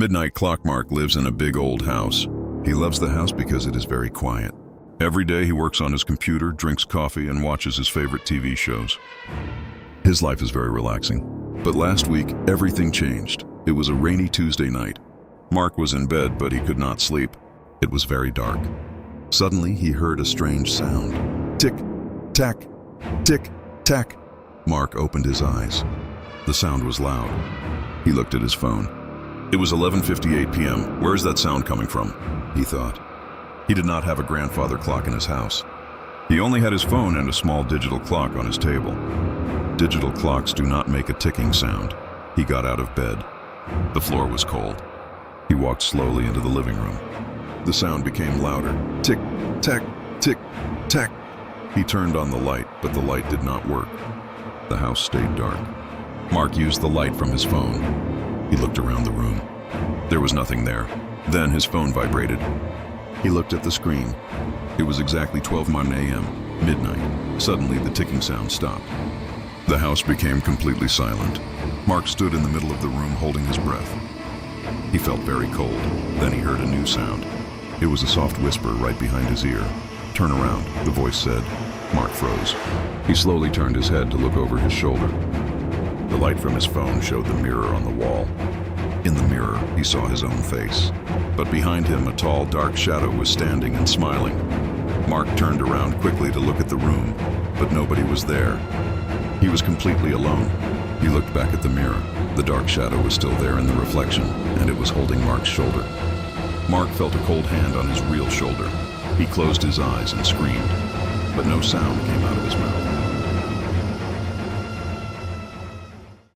midnight clock Mark lives in a big old house. He loves the house because it is very quiet. Every day he works on his computer, drinks coffee, and watches his favorite TV shows. His life is very relaxing. But last week, everything changed. It was a rainy Tuesday night. Mark was in bed, but he could not sleep. It was very dark. Suddenly, he heard a strange sound. Tick, tack, tick, tack. Mark opened his eyes. The sound was loud. He looked at his phone. It was 11:58 p.m. Where is that sound coming from? He thought. He did not have a grandfather clock in his house. He only had his phone and a small digital clock on his table. Digital clocks do not make a ticking sound. He got out of bed. The floor was cold. He walked slowly into the living room. The sound became louder. Tick, tack, tick, tack. He turned on the light, but the light did not work. The house stayed dark. Mark used the light from his phone. He looked around the room. There was nothing there. Then his phone vibrated. He looked at the screen. It was exactly 12:01 a.m., midnight. Suddenly, the ticking sound stopped. The house became completely silent. Mark stood in the middle of the room holding his breath. He felt very cold. Then he heard a new sound. It was a soft whisper right behind his ear. "Turn around," the voice said. Mark froze. He slowly turned his head to look over his shoulder. The light from his phone showed the mirror on the wall. In the mirror, he saw his own face. But behind him, a tall, dark shadow was standing and smiling. Mark turned around quickly to look at the room, but nobody was there. He was completely alone. He looked back at the mirror. The dark shadow was still there in the reflection, and it was holding Mark's shoulder. Mark felt a cold hand on his real shoulder. He closed his eyes and screamed, but no sound came out of his mouth.